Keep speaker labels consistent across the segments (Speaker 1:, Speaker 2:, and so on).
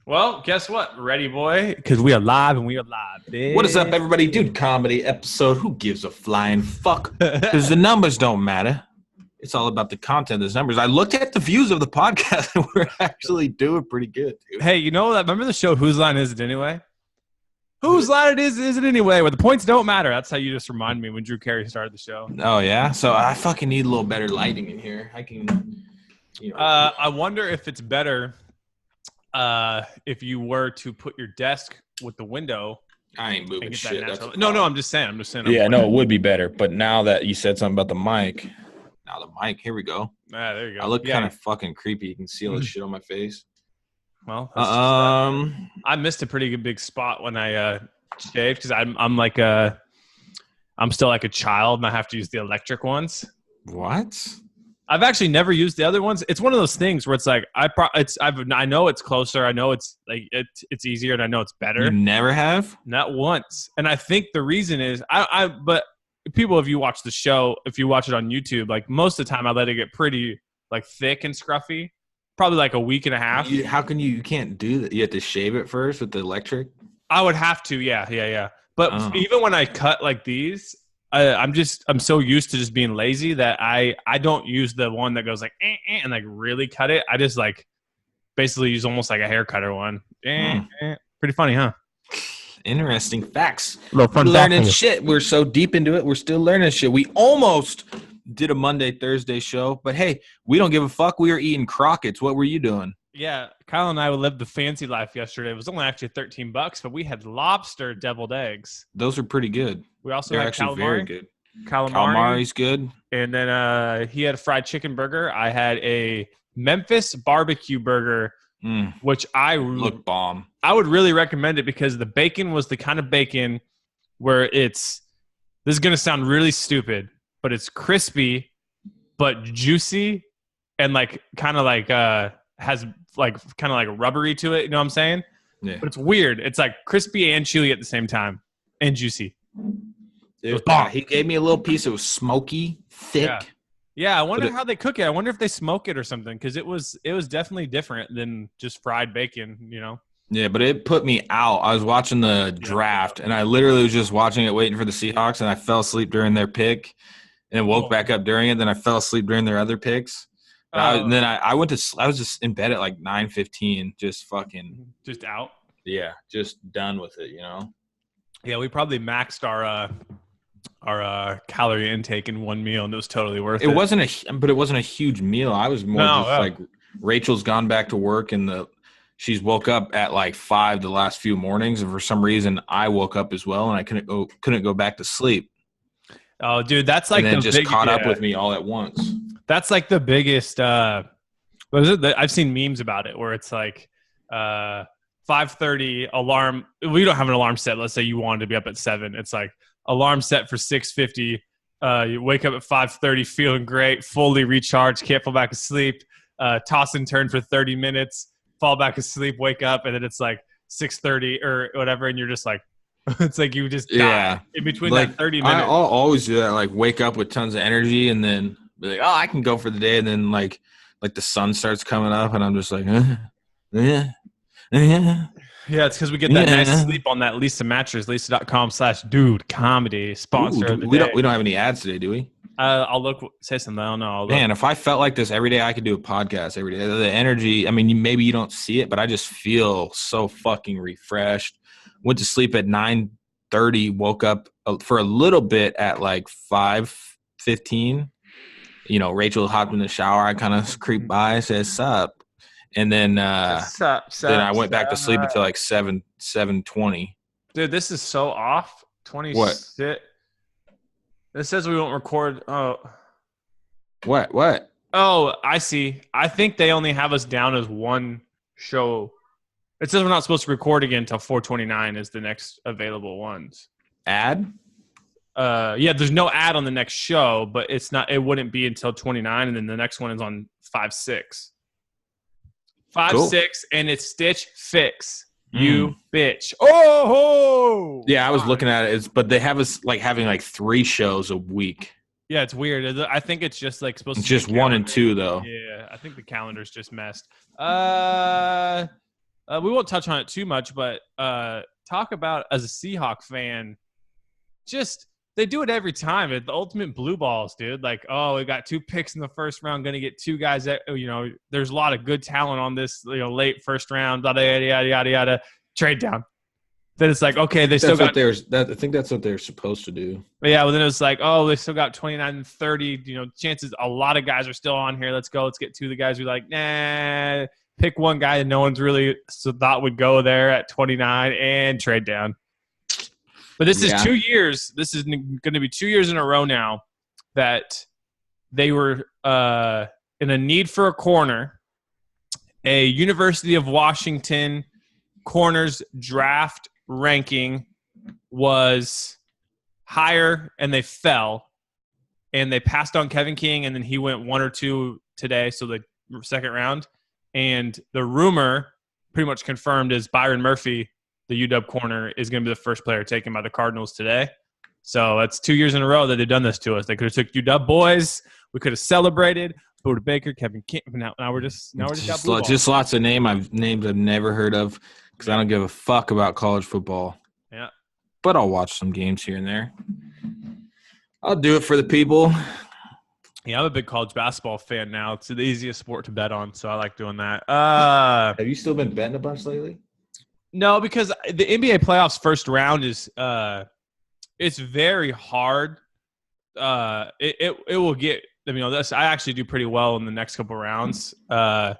Speaker 1: Well, guess what? Ready, boy? Because we are live and we are live, bitch.
Speaker 2: What is up, everybody? Dude Comedy episode. Who gives a flying fuck? Because the numbers don't matter. It's all about the content. There's numbers. I looked at the views of the podcast and we're actually doing pretty good, dude.
Speaker 1: Hey, you know that? Remember the show Whose Line Is It Anyway? Whose line is it anyway? Where the points don't matter. That's how you just remind me when Drew Carey started the show.
Speaker 2: Oh, yeah? So I fucking need a little better lighting in here. I can,
Speaker 1: I wonder if it's better if you were to put your desk with the window.
Speaker 2: I ain't moving shit.
Speaker 1: No, I'm just saying.
Speaker 2: Yeah, no, it would be better. But now that you said something about the mic, here we go.
Speaker 1: There you go.
Speaker 2: I look kind of fucking creepy. You can see all this shit on my face.
Speaker 1: Well, I missed a pretty good big spot when I shaved because I'm still like a child and I have to use the electric ones.
Speaker 2: What?
Speaker 1: I've actually never used the other ones. It's one of those things where it's like I know it's closer. I know it's like it's easier and I know it's better.
Speaker 2: You never have?
Speaker 1: Not once. And I think the reason is but people, if you watch the show, if you watch it on YouTube, like most of the time I let it get pretty like thick and scruffy. Probably like a week and a half.
Speaker 2: How can you can't do that? You have to shave it first with the electric?
Speaker 1: I would have to, yeah. But even when I cut like these, I'm so used to just being lazy that I don't use the one that goes like and like really cut it. I just like basically use almost like a hair cutter one. Pretty funny, huh?
Speaker 2: Interesting facts.
Speaker 1: Learning
Speaker 2: shit. We're so deep into it. We're still learning shit. We almost did a Monday, Thursday show, but hey, we don't give a fuck. We were eating Crockett's. What were you doing?
Speaker 1: Yeah, Kyle and I lived the fancy life yesterday. It was only actually $13, but we had lobster deviled eggs.
Speaker 2: Those are pretty good.
Speaker 1: We also had
Speaker 2: actually
Speaker 1: calamari.
Speaker 2: Very good.
Speaker 1: Calamari's
Speaker 2: good.
Speaker 1: And then he had a fried chicken burger. I had a Memphis barbecue burger, which
Speaker 2: look bomb.
Speaker 1: I would really recommend it because the bacon was the kind of bacon where this is going to sound really stupid, but it's crispy, but juicy, and like kind of like has like kind of like rubbery to it. You know what I'm saying?
Speaker 2: Yeah.
Speaker 1: But it's weird. It's like crispy and chewy at the same time, and juicy.
Speaker 2: He gave me a little piece. It was smoky, thick.
Speaker 1: Yeah. I wonder how they cook it. I wonder if they smoke it or something because it was definitely different than just fried bacon. You know?
Speaker 2: Yeah, but it put me out. I was watching the draft, and I literally was just watching it, waiting for the Seahawks, and I fell asleep during their pick. And then woke back up during it. Then I fell asleep during their other picks. And then I went to. I was just in bed at like 9:15, just
Speaker 1: out.
Speaker 2: Yeah, just done with it. You know.
Speaker 1: Yeah, we probably maxed our calorie intake in one meal, and it was totally worth it.
Speaker 2: It wasn't a huge meal. I was more like Rachel's gone back to work, and she's woke up at like 5 the last few mornings, and for some reason I woke up as well, and I couldn't go back to sleep.
Speaker 1: Oh, dude, that's like
Speaker 2: and then just caught up with me all at once.
Speaker 1: That's like the biggest. What is it? I've seen memes about it where it's like 5:30 alarm. We don't have an alarm set. Let's say you wanted to be up at 7. It's like alarm set for 6:50. You wake up at 5:30 feeling great, fully recharged, can't fall back asleep. Toss and turn for 30 minutes, fall back asleep, wake up, and then it's like 6:30 or whatever, and you're just like. It's like you just die in between
Speaker 2: like,
Speaker 1: that 30 minutes.
Speaker 2: I'll always do that, like wake up with tons of energy and then be like, oh, I can go for the day. And then like the sun starts coming up and I'm just like,
Speaker 1: Yeah, it's because we get that nice sleep on that Lisa mattress, lisa.com/dude comedy sponsor.
Speaker 2: Ooh, we don't have any ads today, do we?
Speaker 1: I'll say something. I don't know.
Speaker 2: Man, if I felt like this every day, I could do a podcast every day. The energy, I mean, maybe you don't see it, but I just feel so fucking refreshed. Went to sleep at 9:30, woke up for a little bit at like 5:15. You know, Rachel hopped in the shower. I kind of creeped by, said, sup. And then then I went back to sleep until like 7:20.
Speaker 1: Dude, this is so off. 26.
Speaker 2: What?
Speaker 1: This says we won't record. Oh.
Speaker 2: What?
Speaker 1: Oh, I see. I think they only have us down as one show. It says we're not supposed to record again until 4:29 is the next available ones.
Speaker 2: Ad?
Speaker 1: Yeah, there's no ad on the next show, but it wouldn't be until 29, and then the next one is on 5/6. 5/6, and it's Stitch Fix. You bitch. Oh!
Speaker 2: Yeah, I was looking at it, but they have us like having like 3 shows a week.
Speaker 1: Yeah, it's weird. I think it's just like supposed
Speaker 2: to be
Speaker 1: just
Speaker 2: 1 and 2 though.
Speaker 1: Yeah, I think the calendar's just messed. We won't touch on it too much, but talk about as a Seahawk fan, just they do it every time. It's the ultimate blue balls, dude. Like, oh, we got 2 picks in the first round, going to get 2 guys that, there's a lot of good talent on this, late first round, yada, yada, yada, yada, yada, trade down. Then it's like, okay, they still got.
Speaker 2: I think that's what they're supposed to do.
Speaker 1: But yeah, well, then it was like, oh, they still got 29 and 30. Chances a lot of guys are still on here. Let's go. Let's get 2 of the guys who are like, nah, pick one guy that no one's really thought would go there at 29 and trade down. But this is 2 years. This is going to be 2 years in a row now that they were in a need for a corner. A University of Washington corners draft ranking was higher, and they fell. And they passed on Kevin King, and then he went 1 or 2 today, so the second round. And the rumor pretty much confirmed is Byron Murphy, the UW corner, is going to be the first player taken by the Cardinals today. So that's 2 years in a row that they've done this to us. They could have took UW boys. We could have celebrated. Buda Baker, Kevin King. Now we're just
Speaker 2: lots of names I've never heard of because I don't give a fuck about college football.
Speaker 1: Yeah,
Speaker 2: but I'll watch some games here and there. I'll do it for the people.
Speaker 1: Yeah, I'm a big college basketball fan now. It's the easiest sport to bet on, so I like doing that.
Speaker 2: Have you still been betting a bunch lately?
Speaker 1: No, because the NBA playoffs first round is it's very hard. It will get. I actually do pretty well in the next couple rounds. But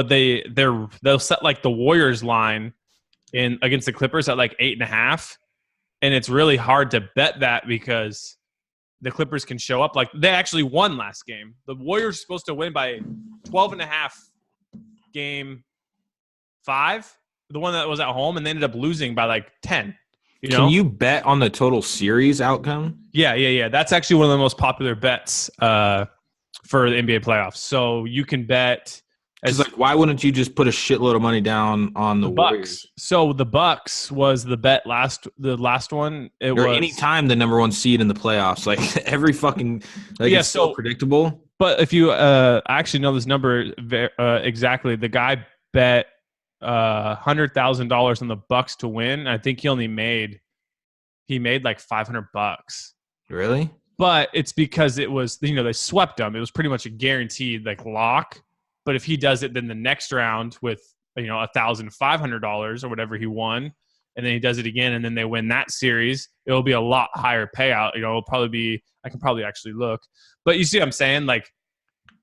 Speaker 1: they'll set like the Warriors line in against the Clippers at like 8.5, and it's really hard to bet that because the Clippers can show up. Like, they actually won last game. The Warriors are supposed to win by 12.5 game 5, the one that was at home, and they ended up losing by like 10.
Speaker 2: Can you bet on the total series outcome?
Speaker 1: Yeah. That's actually one of the most popular bets for the NBA playoffs. So you can bet.
Speaker 2: Why wouldn't you just put a shitload of money down on the Warriors?
Speaker 1: Bucks? So the Bucks was the bet the last one.
Speaker 2: Any time the number 1 seed in the playoffs, like every fucking it's so predictable.
Speaker 1: But if you I actually know this number exactly, the guy bet $100,000 on the Bucks to win. I think he made like $500.
Speaker 2: Really?
Speaker 1: But it's because it was they swept them. It was pretty much a guaranteed like lock. But if he does it, then the next round with $1,500 or whatever he won, and then he does it again, and then they win that series, it'll be a lot higher payout. It'll probably be. I can probably actually look, but you see what I'm saying? Like,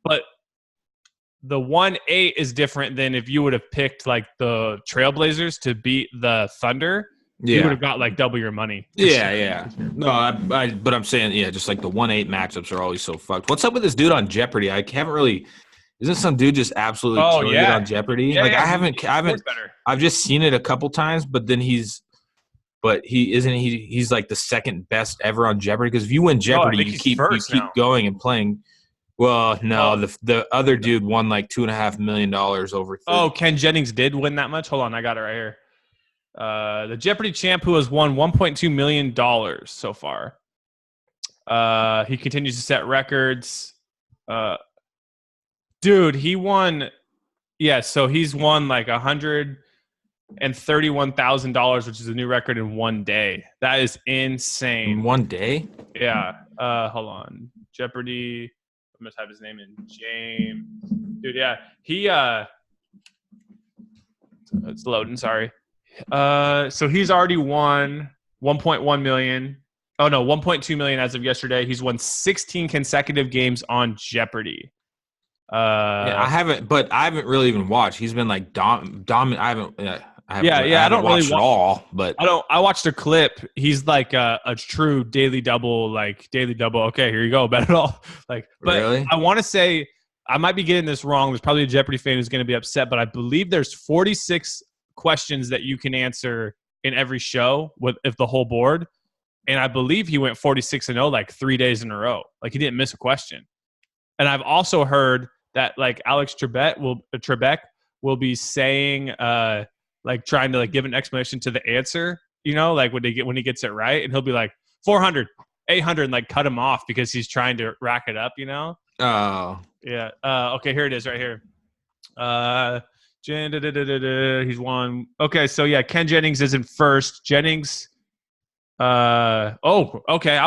Speaker 1: but the 1-8 is different than if you would have picked like the Trailblazers to beat the Thunder. You would have got like double your money.
Speaker 2: Yeah. No, but I'm saying, just like the 1-8 matchups are always so fucked. What's up with this dude on Jeopardy? I haven't really. Isn't some dude just absolutely killing it on Jeopardy?
Speaker 1: Yeah,
Speaker 2: I haven't. I've just seen it a couple times, but then he's like the second best ever on Jeopardy. Because if you win Jeopardy, you keep going and playing. Well, no, the other dude won like $2.5 million over 30.
Speaker 1: Oh, Ken Jennings did win that much? Hold on, I got it right here. The Jeopardy champ who has won $1.2 million so far. He continues to set records. Dude, he won. Yeah, so he's won like $131,000, which is a new record in one day. That is insane.
Speaker 2: In one day?
Speaker 1: Yeah. Hold on. Jeopardy. I'm gonna type his name in. James. Dude, yeah. He it's loading, sorry. So he's already won 1.1 million. Oh no, 1.2 million as of yesterday. He's won 16 consecutive games on Jeopardy.
Speaker 2: I haven't really even watched. He's been like dominant. I haven't
Speaker 1: watched
Speaker 2: it all, but
Speaker 1: I watched a clip. He's like a true daily double. Okay, here you go, bet it all. But really? I want to say I might be getting this wrong. There's probably a Jeopardy fan who's going to be upset, but I believe there's 46 questions that you can answer in every show if the whole board. And I believe he went 46-0 like 3 days in a row. Like he didn't miss a question. And I've also heard that like Alex Trebek will be saying like trying to like give an explanation to the answer, like when he gets it right, and he'll be like 400, 800 and like cut him off because he's trying to rack it up,
Speaker 2: Oh.
Speaker 1: Yeah. Okay, here it is right here. He's won. Okay, so yeah, Ken Jennings isn't first. Jennings. Okay.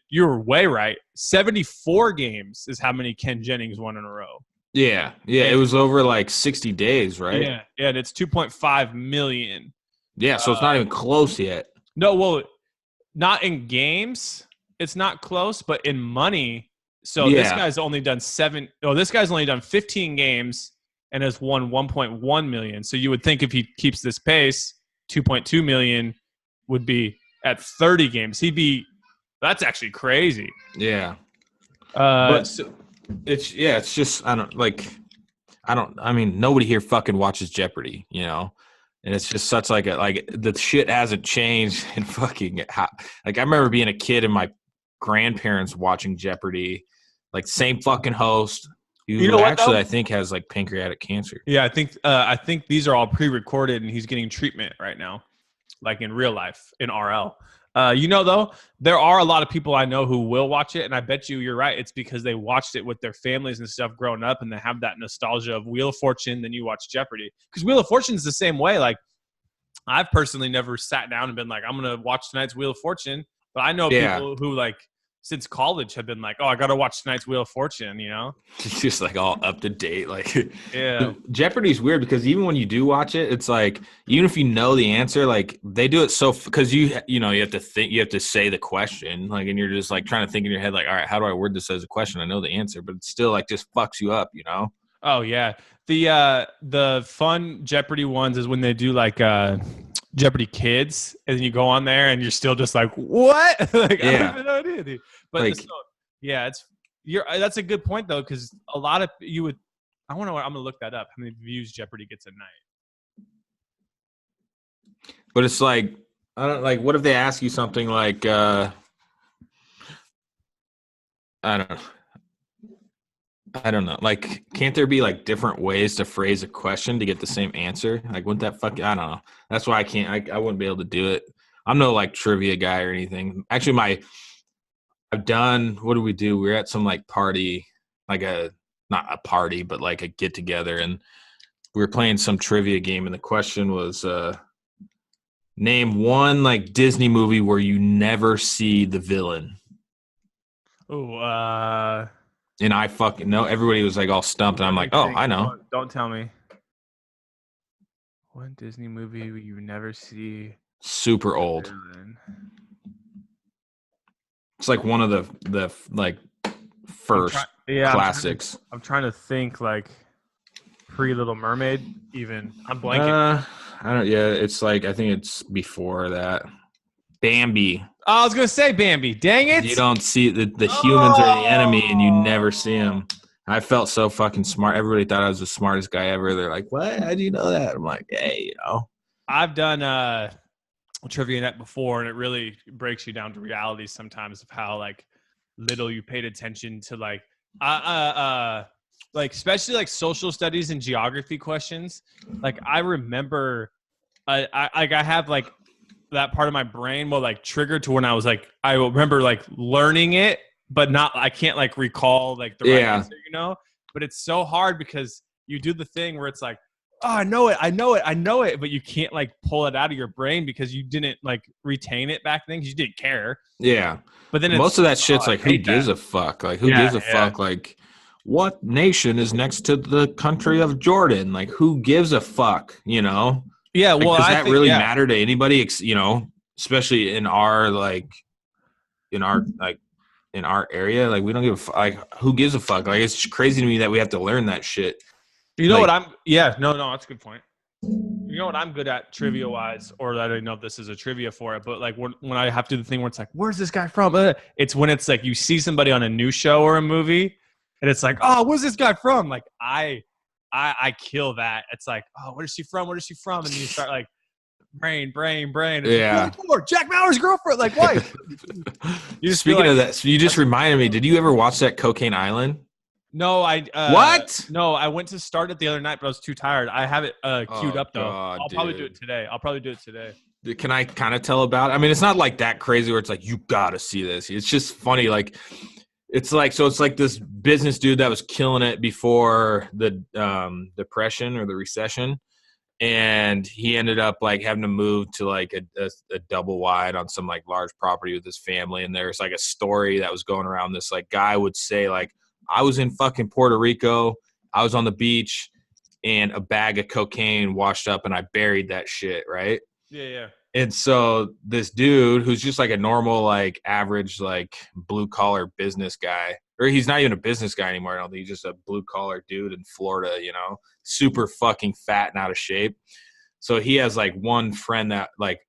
Speaker 1: You're way right. 74 games is how many Ken Jennings won in a row.
Speaker 2: Yeah. It was over like 60 days, right?
Speaker 1: Yeah, and it's 2.5 million.
Speaker 2: Yeah, so it's not even close yet.
Speaker 1: No, well, not in games. It's not close, but in money. So this guy's only done 15 games and has won 1.1 million. So you would think if he keeps this pace, 2.2 million would be at 30 games. That's actually crazy.
Speaker 2: Yeah. But it's just I mean, nobody here fucking watches Jeopardy, you know? And it's just such the shit hasn't changed in fucking I remember being a kid and my grandparents watching Jeopardy, like same fucking host. I think has like pancreatic cancer.
Speaker 1: Yeah, I think these are all pre-recorded and he's getting treatment right now, like in real life in RL. Though, there are a lot of people I know who will watch it, and I bet you're right. It's because they watched it with their families and stuff growing up, and they have that nostalgia of Wheel of Fortune. Then you watch Jeopardy because Wheel of Fortune is the same way. Like, I've personally never sat down and been like, I'm gonna watch tonight's Wheel of Fortune, but I know people who like since college have been like, oh, I gotta watch tonight's Wheel of Fortune. You know,
Speaker 2: it's just like all up to date. Like,
Speaker 1: yeah,
Speaker 2: Jeopardy's weird because even when you do watch it, it's like even if you know the answer, like they do it so because you have to think, you have to say the question, like, and you're just like trying to think in your head, like, all right, how do I word this as a question? I know the answer, but it's still like just fucks you up, you know?
Speaker 1: Oh yeah, the fun Jeopardy ones is when they do like Jeopardy Kids, and then you go on there and you're still just like, what? Like, I have no idea, dude. But
Speaker 2: like,
Speaker 1: that's a good point though, because a lot of I'm gonna look that up. How many views Jeopardy gets a night?
Speaker 2: But it's like, I don't like. What if they ask you something like, I don't know. Like, can't there be like different ways to phrase a question to get the same answer? Like, wouldn't that I don't know. That's why I wouldn't be able to do it. I'm no like trivia guy or anything. Actually, what do we do? We were at some like party, like not a party, but like a get together. And we were playing some trivia game. And the question was, name one like Disney movie where you never see the villain.
Speaker 1: Oh,
Speaker 2: and I fucking know. Everybody was like all stumped, and I'm like, oh, I know.
Speaker 1: Don't tell me. One Disney movie you never see.
Speaker 2: Super old. It's like one of the like first classics.
Speaker 1: I'm trying to think like pre-Little Mermaid. Even I'm blanking.
Speaker 2: I don't. Yeah, it's like I think it's before that. Bambi.
Speaker 1: Oh, I was gonna say Bambi. Dang it!
Speaker 2: You don't see the humans are the enemy, and you never see them. I felt so fucking smart. Everybody thought I was the smartest guy ever. They're like, "What? How do you know that?" I'm like, "Hey, you know."
Speaker 1: I've done Trivia Net before, and it really breaks you down to reality sometimes of how like little you paid attention to like especially like social studies and geography questions. Like I remember, I have like that part of my brain will like trigger to when I was like, I remember like learning it, but I can't like recall like the right answer, you know? But it's so hard because you do the thing where it's like, oh, I know it, but you can't like pull it out of your brain because you didn't like retain it back then because you didn't care.
Speaker 2: Yeah.
Speaker 1: But then
Speaker 2: most of that shit's like, who gives a fuck? Like, who gives a fuck? Like, what nation is next to the country of Jordan? Like, who gives a fuck, you know?
Speaker 1: Yeah,
Speaker 2: well, does that really matter to anybody? You know, especially in our area, like we don't give a fuck. Like, who gives a fuck? Like, it's crazy to me that we have to learn that shit.
Speaker 1: You know what I'm? Yeah, no, that's a good point. You know what I'm good at trivia wise, or I don't know if this is a trivia for it, but like when I have to do the thing where it's like, where's this guy from? It's when it's like you see somebody on a new show or a movie, and it's like, oh, where's this guy from? Like I kill that. It's like, oh, where is she from? And you start like, brain. It's
Speaker 2: yeah.
Speaker 1: Like, Jack Bauer's girlfriend, like wife.
Speaker 2: Speaking of that, so you just reminded me. Did you ever watch that Cocaine Island?
Speaker 1: No,
Speaker 2: what?
Speaker 1: No, I went to start it the other night, but I was too tired. I have it queued up though. I'll probably do it today.
Speaker 2: Can I kind of tell about it? I mean, it's not like that crazy where it's like you gotta see this. It's just funny, like. It's like this business dude that was killing it before the depression or the recession, and he ended up like having to move to like a double wide on some like large property with his family. And there's like a story that was going around. This like guy would say like, I was in fucking Puerto Rico, I was on the beach, and a bag of cocaine washed up, and I buried that shit, right?
Speaker 1: Yeah.
Speaker 2: And so this dude who's just like a normal, like average, like blue collar business guy, or he's not even a business guy anymore. I don't think he's just a blue collar dude in Florida, super fucking fat and out of shape. So he has like one friend that like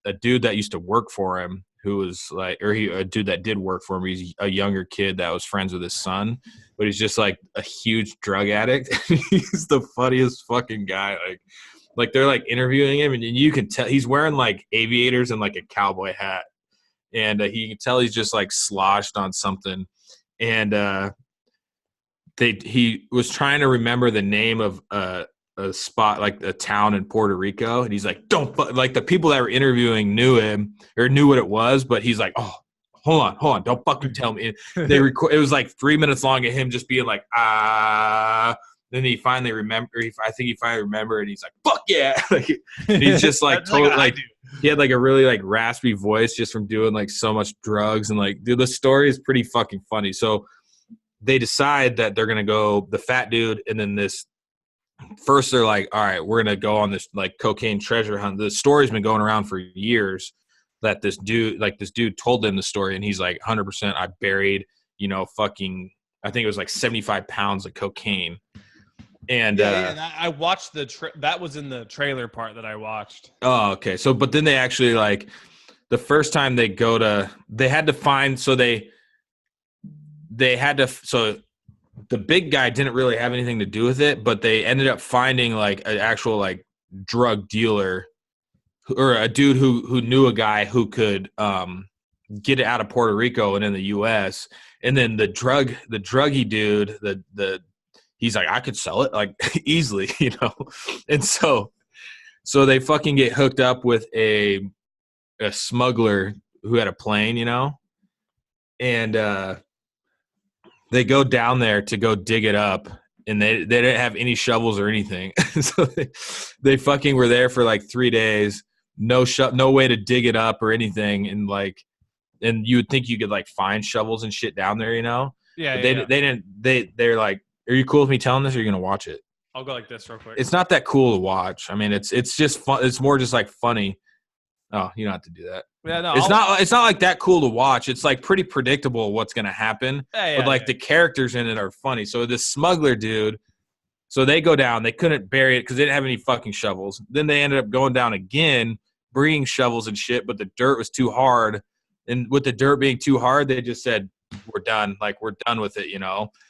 Speaker 2: a dude that used to work for him who was like, a dude that did work for him. He's a younger kid that was friends with his son, but he's just like a huge drug addict. He's the funniest fucking guy. Like they're like interviewing him, and you can tell he's wearing like aviators and like a cowboy hat, and you can tell he's just like sloshed on something. And he was trying to remember the name of a spot, like a town in Puerto Rico, and he's like, like the people that were interviewing knew him or knew what it was, but he's like, oh, hold on, don't fucking tell me. It was like 3 minutes long of him just being like, Then he finally remembered. I think he finally remembered, and he's like, "Fuck yeah!" Like, he's just like totally like he had like a really like raspy voice just from doing like so much drugs, and like, dude, the story is pretty fucking funny. So they decide that they're gonna go the fat dude, and then this. First, they're like, "All right, we're gonna go on this like cocaine treasure hunt." The story's been going around for years that this dude told them the story, and he's like, "100%, I buried, fucking, I think it was like 75 pounds of cocaine." And
Speaker 1: I watched that was in the trailer part that I watched.
Speaker 2: Oh, okay. So, but then they actually like the first time they had to find, so the big guy didn't really have anything to do with it, but they ended up finding like an actual like drug dealer or a dude who knew a guy who could get it out of Puerto Rico and in the US. And then the druggy dude, he's like, I could sell it like easily, And so they fucking get hooked up with a smuggler who had a plane, and they go down there to go dig it up, and they didn't have any shovels or anything. So they fucking were there for like 3 days, no way to dig it up or anything. And you would think you could like find shovels and shit down there,
Speaker 1: Yeah.
Speaker 2: But they didn't. They're like, are you cool with me telling this, or are you gonna watch it?
Speaker 1: I'll go like this real quick.
Speaker 2: It's not that cool to watch. I mean, it's just fun. It's more just like funny. Oh, you don't have to do that.
Speaker 1: Yeah, no.
Speaker 2: It's not like that cool to watch. It's like pretty predictable what's gonna happen. But like the characters in it are funny. So this smuggler dude. So they go down. They couldn't bury it because they didn't have any fucking shovels. Then they ended up going down again, bringing shovels and shit. But the dirt was too hard. And with the dirt being too hard, they just said, we're done. Like, we're done with it,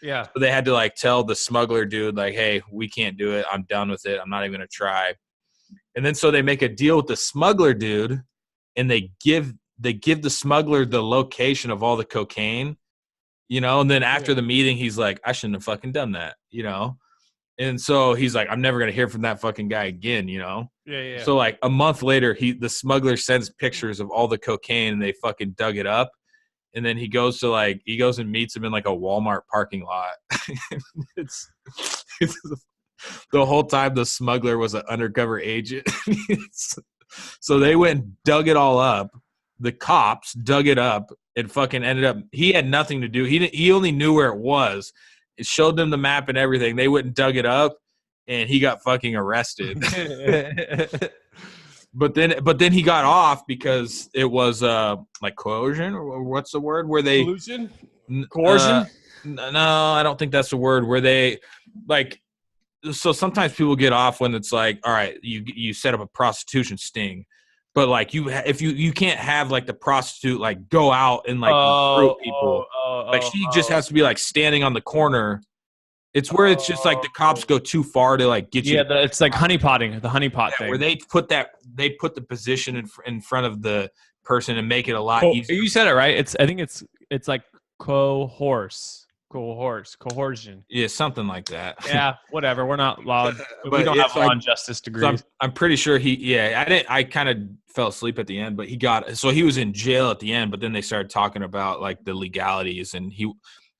Speaker 1: Yeah.
Speaker 2: So they had to like tell the smuggler dude, like, hey, we can't do it. I'm done with it. I'm not even gonna try. And then so they make a deal with the smuggler dude, and they give the smuggler the location of all the cocaine, and then after the meeting, he's like, I shouldn't have fucking done that, And so he's like, I'm never gonna hear from that fucking guy again,
Speaker 1: Yeah.
Speaker 2: So like a month later, the smuggler sends pictures of all the cocaine, and they fucking dug it up. And then he goes and meets him in like a Walmart parking lot. it's the whole time the smuggler was an undercover agent. So they went and dug it all up. The cops dug it up and fucking ended up. He had nothing to do. He only knew where it was. It showed them the map and everything. They went and dug it up, and he got fucking arrested. But then he got off because it was like coercion, or what's the word where they
Speaker 1: collusion? Coercion?
Speaker 2: No, I don't think that's the word where they like. So sometimes people get off when it's like, all right, you set up a prostitution sting, but like if you can't have like the prostitute like go out and like recruit people. She just has to be like standing on the corner. It's where it's just like the cops go too far to like get you.
Speaker 1: Yeah, it's like honeypotting, the honeypot thing.
Speaker 2: Where they put the position in front of the person and make it a lot easier.
Speaker 1: You said it right. I think it's like coerce. Coercion.
Speaker 2: Yeah, something like that.
Speaker 1: Yeah, whatever. We're not allowed. We
Speaker 2: But
Speaker 1: don't have
Speaker 2: it's
Speaker 1: law
Speaker 2: like,
Speaker 1: and justice
Speaker 2: so
Speaker 1: degrees.
Speaker 2: I'm pretty sure I kind of fell asleep at the end, but he was in jail at the end, but then they started talking about like the legalities, and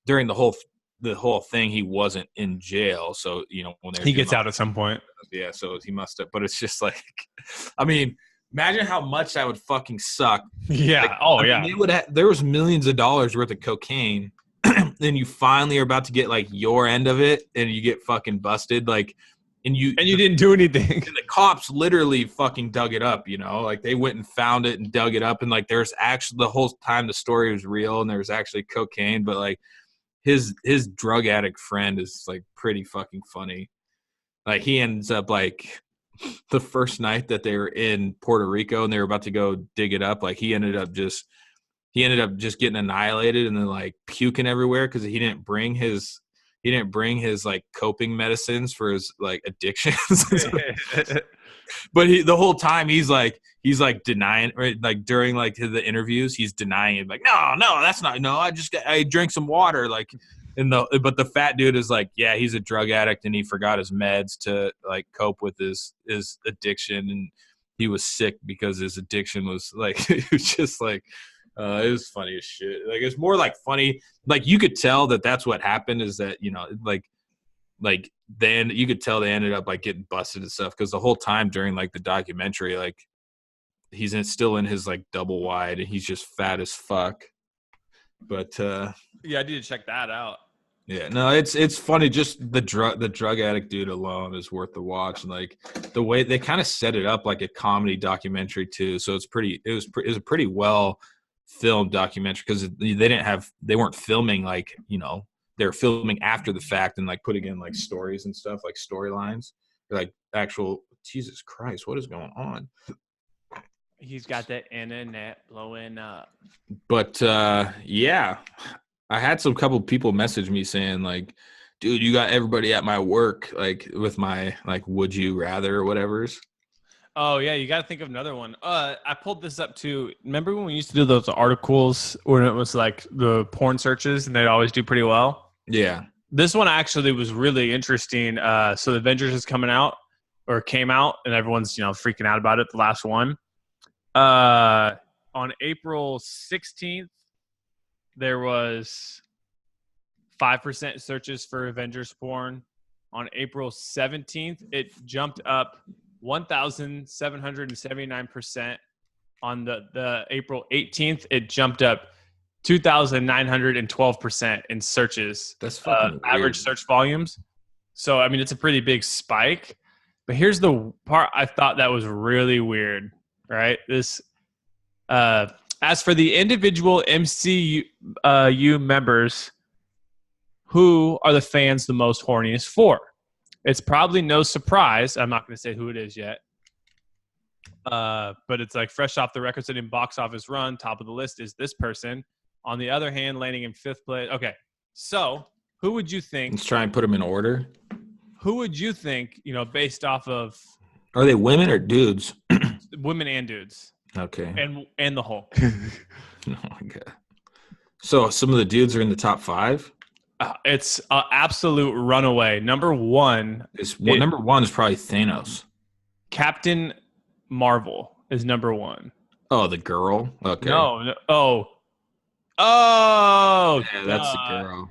Speaker 2: during the whole thing, he wasn't in jail. So, when
Speaker 1: He gets out at some point.
Speaker 2: yeah, so he must have, but it's just like, I mean, imagine how much that would fucking suck.
Speaker 1: Yeah.
Speaker 2: There was millions of dollars worth of cocaine, and you finally are about to get like your end of it, and you get fucking busted, like, and you
Speaker 1: didn't do anything.
Speaker 2: And the cops literally fucking dug it up, like they went and found it and dug it up, and like there's actually the whole time the story was real, and there was actually cocaine, but like his drug addict friend is like pretty fucking funny. Like he ends up like the first night that they were in Puerto Rico and they were about to go dig it up, like he ended up just getting annihilated and then like puking everywhere because he didn't bring his like coping medicines for his like addictions. But the whole time he's like denying, right? Like during like the interviews, he's denying it. Like, no, that's not. No, I drank some water. Like, but the fat dude is like, yeah, he's a drug addict and he forgot his meds to like cope with his addiction, and he was sick because his addiction was like it was just like it was funny as shit. Like it's more like funny. Like you could tell that that's what happened is that like then you could tell they ended up like getting busted and stuff because the whole time during like the documentary, like he's still in his like double wide and he's just fat as fuck. But
Speaker 1: yeah, I need to check that out.
Speaker 2: Yeah, no, it's funny. Just the drug addict dude alone is worth the watch, and like the way they kind of set it up like a comedy documentary too. So it was a pretty well filmed documentary because they weren't filming like they're filming after the fact and like putting in like stories and stuff, like storylines, like actual Jesus Christ, what is going on?
Speaker 1: He's got the internet blowing up.
Speaker 2: But yeah, I had some couple people message me saying like, dude, you got everybody at my work, like with my like would you rather or whatever's.
Speaker 1: Oh yeah, you got to think of another one. I pulled this up too. Remember when we used to do those articles when it was like the porn searches and they'd always do pretty well?
Speaker 2: Yeah.
Speaker 1: This one actually was really interesting. So the Avengers is came out, and everyone's freaking out about it. The last one, on April 16th, there was 5% searches for Avengers porn. On April 17th, it jumped up 1,779%. On the April 18th, it jumped up 2,912% in searches.
Speaker 2: That's fucking
Speaker 1: average search volumes. So, I mean, it's a pretty big spike. But here's the part I thought that was really weird, right? This, as for the individual MCU members, who are the fans the most horniest for? It's probably no surprise. I'm not going to say who it is yet. But it's like fresh off the record-setting box office run, top of the list is this person. On the other hand, landing in 5th place. Okay, so who would you think?
Speaker 2: Let's try and put them in order.
Speaker 1: Who would you think, based off of?
Speaker 2: Are they women or dudes?
Speaker 1: Women and dudes.
Speaker 2: Okay.
Speaker 1: And the Hulk.
Speaker 2: Oh my God. So some of the dudes are in the top 5?
Speaker 1: It's an absolute runaway. Number one is
Speaker 2: probably Thanos.
Speaker 1: Captain Marvel is number 1.
Speaker 2: Oh, the girl? Okay.
Speaker 1: No. Oh,
Speaker 2: yeah, that's the girl.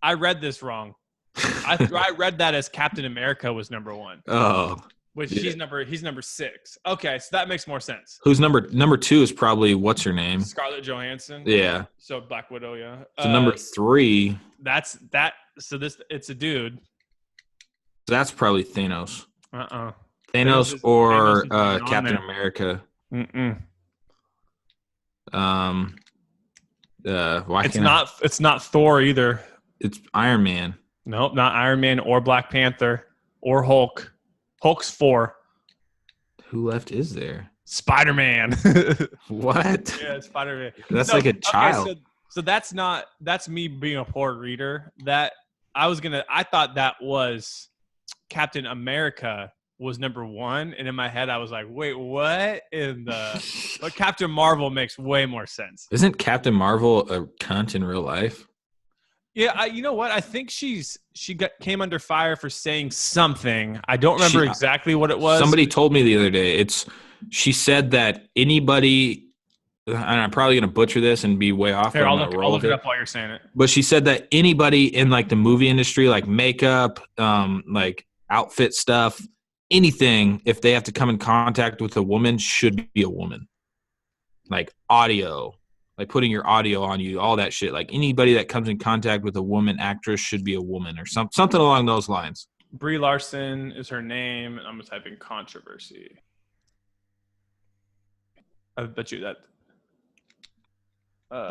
Speaker 1: I read this wrong. I read that as Captain America was number 1.
Speaker 2: Oh,
Speaker 1: which he's number 6. Okay, so that makes more sense.
Speaker 2: Who's number 2 is probably what's her name?
Speaker 1: Scarlett Johansson.
Speaker 2: Yeah.
Speaker 1: So Black Widow, yeah.
Speaker 2: So number 3.
Speaker 1: That's that. So it's a dude.
Speaker 2: That's probably Thanos.
Speaker 1: Thanos
Speaker 2: or Captain America. Why
Speaker 1: it's not Thor either.
Speaker 2: It's Iron Man.
Speaker 1: Nope, not Iron Man or Black Panther or Hulk. Hulk's 4.
Speaker 2: Who left is there?
Speaker 1: Spider-Man.
Speaker 2: What?
Speaker 1: Yeah, Spider-Man.
Speaker 2: That's like a child.
Speaker 1: Okay, so that's me being a poor reader. That I thought that was Captain America was number 1, and in my head I was like, wait, what? But Captain Marvel makes way more sense.
Speaker 2: Isn't Captain Marvel a cunt in real life?
Speaker 1: Yeah, you know what? I think she came under fire for saying something. I don't remember exactly what it was.
Speaker 2: Somebody told me the other day. She said that anybody, and I'm probably going to butcher this and be way off.
Speaker 1: Here,
Speaker 2: but
Speaker 1: I'll
Speaker 2: look
Speaker 1: it up while you're saying it.
Speaker 2: But she said that anybody in like the movie industry, like makeup, like outfit stuff, anything, if they have to come in contact with a woman, should be a woman. Like audio, like putting your audio on you, all that shit. Like anybody that comes in contact with a woman actress should be a woman or something along those lines.
Speaker 1: Brie Larson is her name. I'm gonna type in controversy. I bet you that.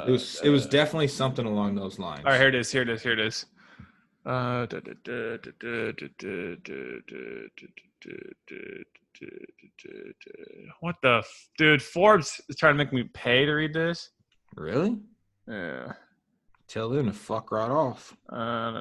Speaker 2: It was definitely something along those lines.
Speaker 1: All right, here it is. What the dude? Forbes is trying to make me pay to read this.
Speaker 2: Really?
Speaker 1: Yeah.
Speaker 2: Tell them to fuck right off.
Speaker 1: Well,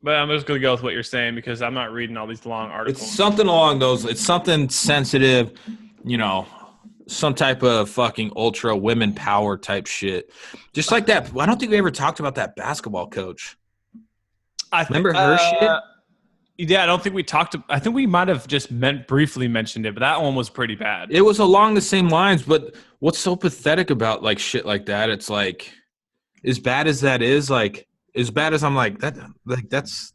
Speaker 1: but I'm just gonna go with what you're saying because I'm not reading all these long articles.
Speaker 2: It's something along those. It's something sensitive, some type of fucking ultra women power type shit. Just like that. I don't think we ever talked about that basketball coach. Remember her shit?
Speaker 1: Yeah, I don't think we talked. I think we might have just briefly mentioned it, but that one was pretty bad.
Speaker 2: It was along the same lines, but what's so pathetic about like shit like that? It's like, as bad as that is, like as bad as I'm like that, like that's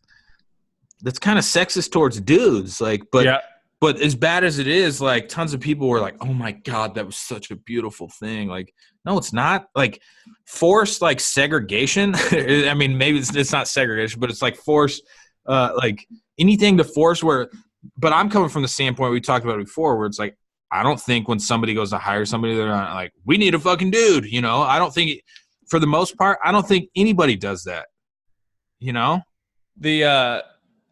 Speaker 2: kind of sexist towards dudes, like, but. Yeah. But as bad as it is, like tons of people were like, "Oh my God, that was such a beautiful thing." Like, no, it's not. Like forced like segregation. I mean, maybe it's not segregation, but it's like forced, like anything to force where. But I'm coming from the standpoint we talked about before, where it's like I don't think when somebody goes to hire somebody, they're not like, "We need a fucking dude." I don't think, for the most part, I don't think anybody does that.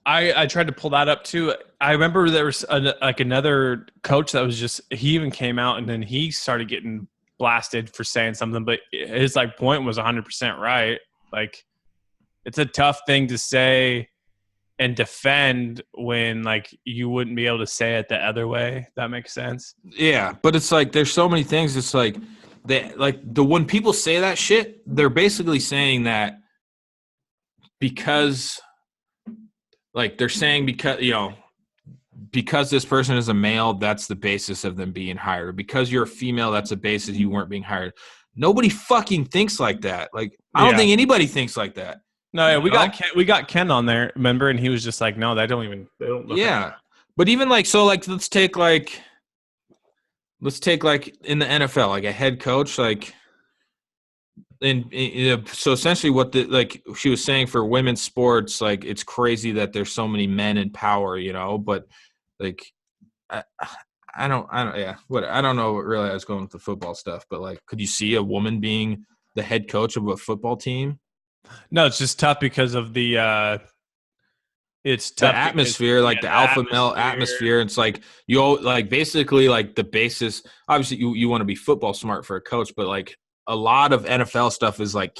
Speaker 1: I tried to pull that up too. I remember there was another coach that was he even came out and then he started getting blasted for saying something, but his like point was 100% right. Like it's a tough thing to say and defend when like you wouldn't be able to say it the other way. That makes sense.
Speaker 2: Yeah, but it's like there's so many things. It's like when people say that shit, they're basically saying that because. Like they're saying because this person is a male, that's the basis of them being hired. Because you're a female, that's the basis you weren't being hired. Nobody fucking thinks like that. Like I don't think anybody thinks like that.
Speaker 1: No, yeah, we got Ken on there, remember, and he was just like, no, they don't look
Speaker 2: yeah. But even like so, like let's take like in the NFL, like a head coach, like. And so essentially what she was saying for women's sports, like it's crazy that there's so many men in power, but like I don't know what really I was going with the football stuff, but like could you see a woman being the head coach of a football team?
Speaker 1: No, it's just tough because of the
Speaker 2: atmosphere, like the alpha male atmosphere. It's like basically like the basis, obviously you want to be football smart for a coach, but like a lot of NFL stuff is like,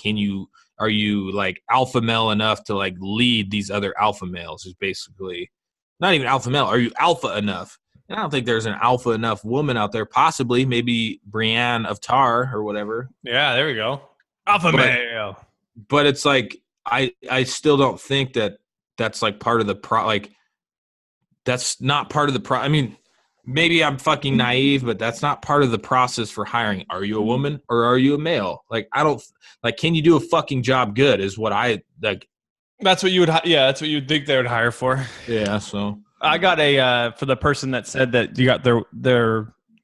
Speaker 2: are you like alpha male enough to like lead these other alpha males? Is basically not even alpha male. Are you alpha enough? And I don't think there's an alpha enough woman out there. Possibly, maybe Brienne of Tar or whatever.
Speaker 1: Yeah, there we go. Alpha male.
Speaker 2: But it's like I still don't think that's like part of the that's not part of the I mean. Maybe I'm fucking naive, but that's not part of the process for hiring. Are you a woman or are you a male? Like, I don't like, can you do a fucking job good is what I like.
Speaker 1: That's what you would, that's what you'd think they would hire for.
Speaker 2: Yeah. So
Speaker 1: I got for the person that said that you got their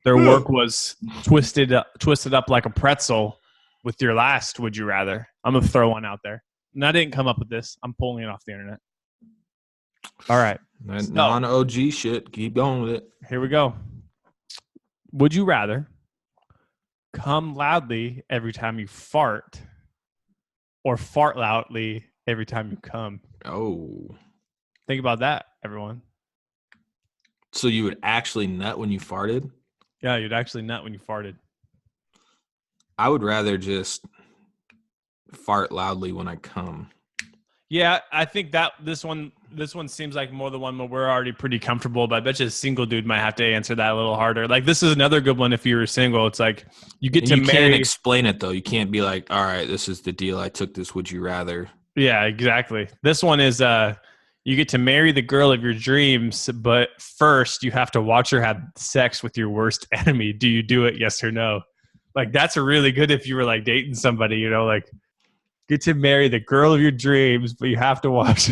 Speaker 1: work was twisted up like a pretzel with your last, would you rather? I'm going to throw one out there. And I didn't come up with this. I'm pulling it off the internet. All right.
Speaker 2: Non-OG shit. Keep going with it.
Speaker 1: Here we go. Would you rather come loudly every time you fart or fart loudly every time you come?
Speaker 2: Oh.
Speaker 1: Think about that, everyone.
Speaker 2: So you would actually nut when you farted?
Speaker 1: Yeah, you'd actually nut when you farted.
Speaker 2: I would rather just fart loudly when I come.
Speaker 1: Yeah, I think that this one This one seems like more the one where we're already pretty comfortable, but I bet you a single dude might have to answer that a little harder. Like this is another good one if you were single. It's like you get
Speaker 2: And
Speaker 1: to
Speaker 2: you
Speaker 1: marry.
Speaker 2: can't explain it though. You can't be like, all right, this is the deal. I took this. Would you rather?
Speaker 1: Yeah, exactly. This one is you get to marry the girl of your dreams, but first you have to watch her have sex with your worst enemy. Do you do it? Yes or no? Like that's a really good if you were like dating somebody, you know, like get to marry the girl of your dreams, but you have to watch.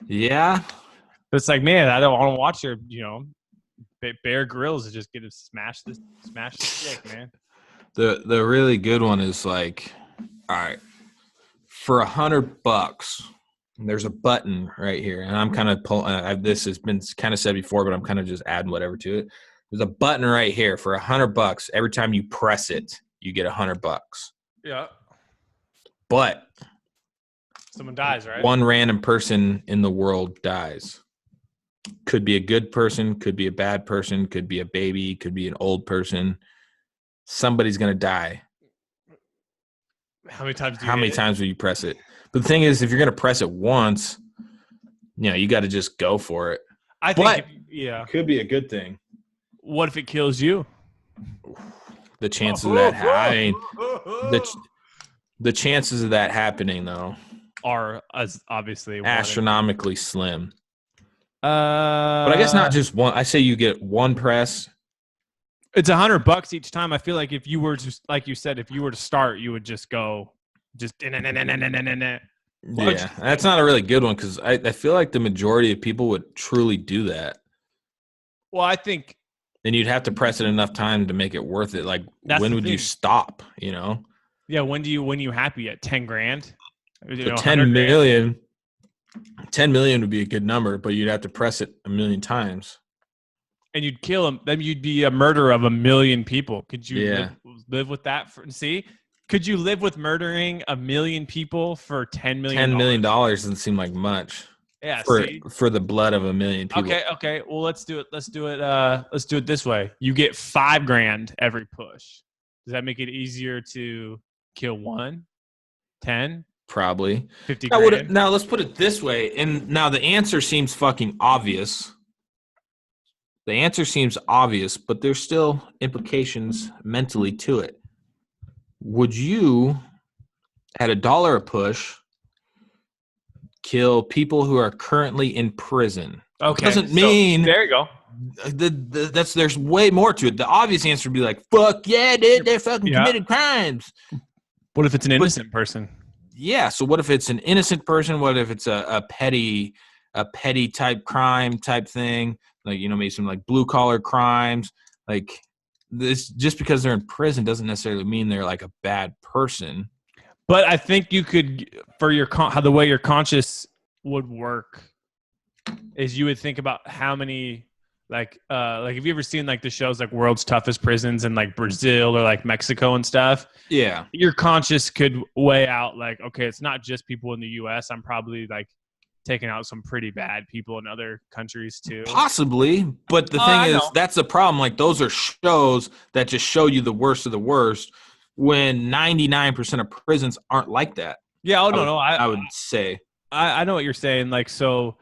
Speaker 2: Yeah.
Speaker 1: But it's like, man, I don't want to watch her, you know, Bear Grylls is just get to smash this chick, man.
Speaker 2: The really good one is like, all right, for $100, there's a button right here, and I'm kind of pulling. This has been kind of said before, but I'm kind of just adding whatever to it. There's a button right here for $100. Every time you press it, you get $100.
Speaker 1: Yeah.
Speaker 2: But
Speaker 1: someone dies, right?
Speaker 2: one random person in the world dies. Could be a good person, could be a bad person, could be a baby, could be an old person. Somebody's gonna die.
Speaker 1: How many times
Speaker 2: will you press it? But the thing is, if you're gonna press it once, you know, you got to just go for it.
Speaker 1: I think, yeah,
Speaker 2: could be a good thing.
Speaker 1: What if it kills you?
Speaker 2: The chances of that, the chances of that happening though
Speaker 1: are as obviously
Speaker 2: astronomically slim. But I guess not just one. I say you get one press.
Speaker 1: It's $100 each time. I feel like if you were to, like you said, if you were to start, you would just go,
Speaker 2: Yeah, that's not a really good one because I feel like the majority of people would truly do that.
Speaker 1: Well, I think.
Speaker 2: Then you'd have to press it enough time to make it worth it. Like, when would you stop? You know?
Speaker 1: Yeah. When you happy at 10 grand?
Speaker 2: You know, 10 million. 10 million would be a good number, but you'd have to press it a million times.
Speaker 1: And you'd kill him. Then you'd be a murderer of 1 million people. Could you live with that? Could you live with murdering 1 million people for $10 million?
Speaker 2: $10 million doesn't seem like much.
Speaker 1: Yeah,
Speaker 2: for the blood of 1 million people.
Speaker 1: Okay. Well, let's do it. Let's do it this way. You get $5 grand every push. Does that make it easier to kill 1? 10?
Speaker 2: Probably.
Speaker 1: 50 grand.
Speaker 2: Now let's put it this way. And now the answer seems fucking obvious. The answer seems obvious, but there's still implications mentally to it. Would you, at $1 a push, kill people who are currently in prison?
Speaker 1: Okay.
Speaker 2: Doesn't mean
Speaker 1: there you go.
Speaker 2: There's way more to it. The obvious answer would be like, fuck yeah, dude, they fucking committed crimes.
Speaker 1: What if it's an innocent person?
Speaker 2: Yeah. So what if it's an innocent person? What if it's a petty type crime type thing? Like, you know, maybe some like blue collar crimes. Like this, just because they're in prison doesn't necessarily mean they're like a bad person.
Speaker 1: But I think you could, for your how the way your conscience would work, is you would think about how many like have you ever seen like the shows like World's Toughest Prisons in like Brazil or like Mexico and stuff?
Speaker 2: Yeah.
Speaker 1: Your conscience could weigh out like, okay, it's not just people in the US. I'm probably like taking out some pretty bad people in other countries too.
Speaker 2: Possibly. But the thing is, that's the problem. Like those are shows that just show you the worst of the worst when 99% of prisons aren't like that.
Speaker 1: Yeah.
Speaker 2: I would say.
Speaker 1: I know what you're saying. Like, so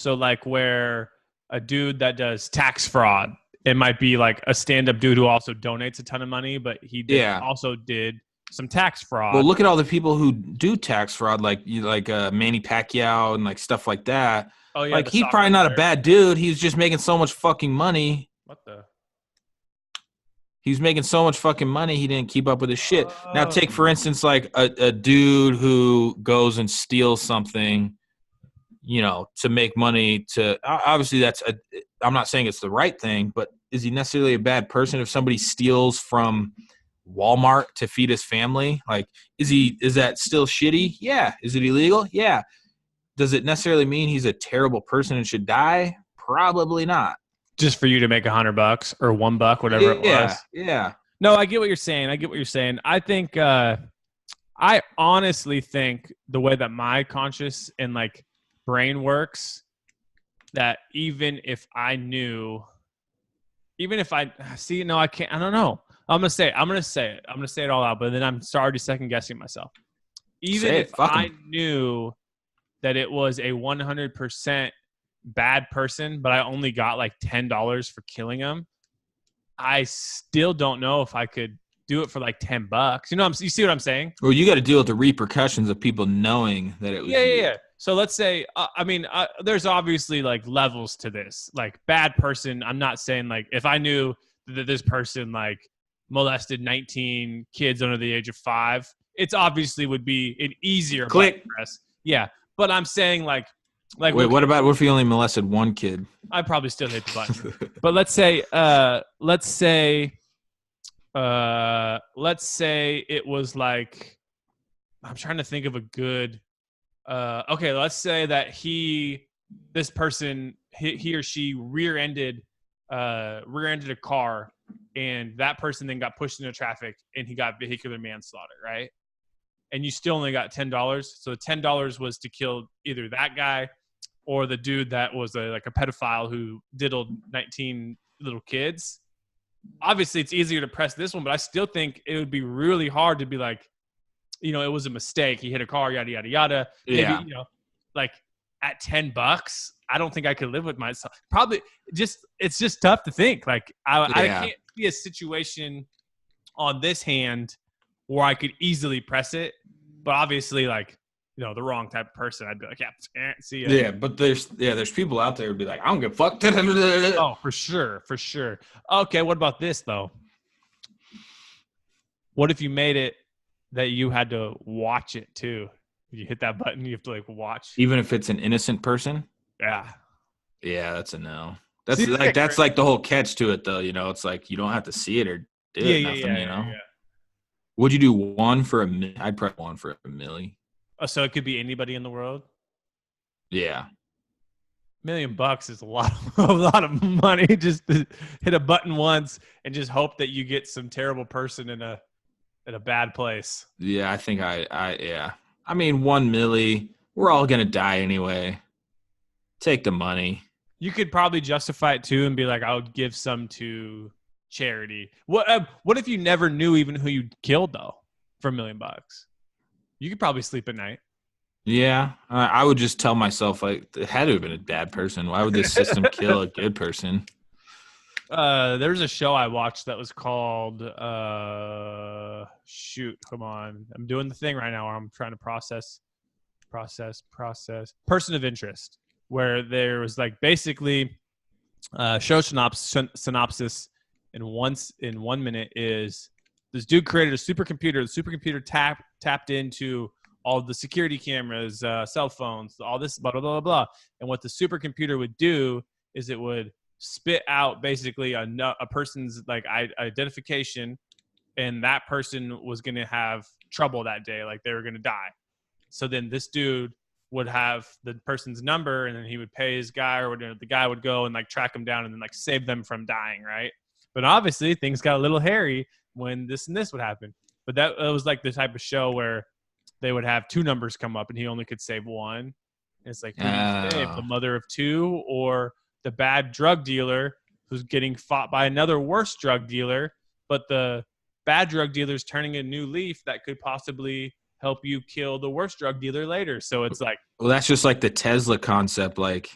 Speaker 1: like where a dude that does tax fraud, it might be like a stand-up dude who also donates a ton of money, but he also did some tax fraud.
Speaker 2: Well, look at all the people who do tax fraud, like Manny Pacquiao and like stuff like that.
Speaker 1: Oh yeah,
Speaker 2: like he's probably not a bad dude. He's just making so much fucking money.
Speaker 1: What the?
Speaker 2: He's making so much fucking money. He didn't keep up with his shit. Now, take for instance, like a dude who goes and steals something, you know, to make money. To obviously, I'm not saying it's the right thing, but is he necessarily a bad person if somebody steals from Walmart to feed his family? Like, is that still shitty? Yeah. Is it illegal? Yeah. Does it necessarily mean he's a terrible person and should die? Probably not.
Speaker 1: Just for you to make $100 or $1, whatever it was.
Speaker 2: Yeah.
Speaker 1: No, I get what you're saying. I think, I honestly think the way that my conscious and like brain works, that even if I can't, I don't know. I'm going to say it. I'm going to say it all out, but then I'm already second guessing myself. Even if I knew that it was a 100% bad person, but I only got like $10 for killing him, I still don't know if I could do it for like $10. You see what I'm saying?
Speaker 2: Well, you got to deal with the repercussions of people knowing that it was you.
Speaker 1: So let's say, there's obviously like levels to this. Like bad person, I'm not saying like if I knew that this person like molested 19 kids under the age of 5, it's obviously would be an easier
Speaker 2: click
Speaker 1: press. Yeah, but I'm saying like
Speaker 2: wait, what if he only molested one kid?
Speaker 1: I'd probably still hit the button. But let's say it was like, I'm trying to think of a good. Okay, let's say that this person he or she rear-ended a car, and that person then got pushed into traffic, and he got vehicular manslaughter, right? And you still only got $10. So the $10 was to kill either that guy or the dude that was a pedophile who diddled 19 little kids. Obviously, it's easier to press this one, but I still think it would be really hard to be like, it was a mistake. He hit a car, yada, yada, yada.
Speaker 2: Yeah.
Speaker 1: Maybe, like at $10, I don't think I could live with myself. Probably it's just tough to think. Like I can't see a situation on this hand where I could easily press it, but obviously like, the wrong type of person, I'd be like, yeah, see ya.
Speaker 2: Yeah, but there's people out there who'd be like, I don't give a fuck.
Speaker 1: Oh, for sure. Okay, what about this though? What if you made it that you had to watch it too? You hit that button, you have to like watch.
Speaker 2: Even if it's an innocent person?
Speaker 1: Yeah.
Speaker 2: Yeah, that's a no. That's like the whole catch to it though, it's like you don't have to see it or do nothing,
Speaker 1: Yeah.
Speaker 2: Would you do one for I'd probably one for $1 million.
Speaker 1: Oh, so it could be anybody in the world?
Speaker 2: Yeah.
Speaker 1: $1 million is a lot of money just to hit a button once and just hope that you get some terrible person in a bad place.
Speaker 2: Yeah, I think yeah. I mean, $1 million, we're all going to die anyway. Take the money.
Speaker 1: You could probably justify it too and be like, I would give some to charity. What if you never knew even who you killed though for $1 million? You could probably sleep at night.
Speaker 2: Yeah, I would just tell myself like it had to have been a bad person. Why would this system kill a good person?
Speaker 1: There was a show I watched that was called come on. I'm doing the thing right now where I'm trying to process Person of Interest, where there was like basically show synopsis in 1 minute is this dude created a supercomputer. The supercomputer tapped into all the security cameras, cell phones, all this, blah, blah, blah, blah. And what the supercomputer would do is it would spit out basically a person's like identification, and that person was going to have trouble that day. Like they were going to die. So then this dude would have the person's number, and then he would pay his guy, or the guy would go and like track them down and then like save them from dying. Right. But obviously things got a little hairy when this and this would happen. But that was like the type of show where they would have 2 numbers come up and he only could save one. And it's like, who do you save? The mother of 2 or the bad drug dealer who's getting fought by another worse drug dealer, but the bad drug dealer is turning a new leaf that could possibly help you kill the worst drug dealer later. So it's like,
Speaker 2: well, that's just like the Tesla concept. Like,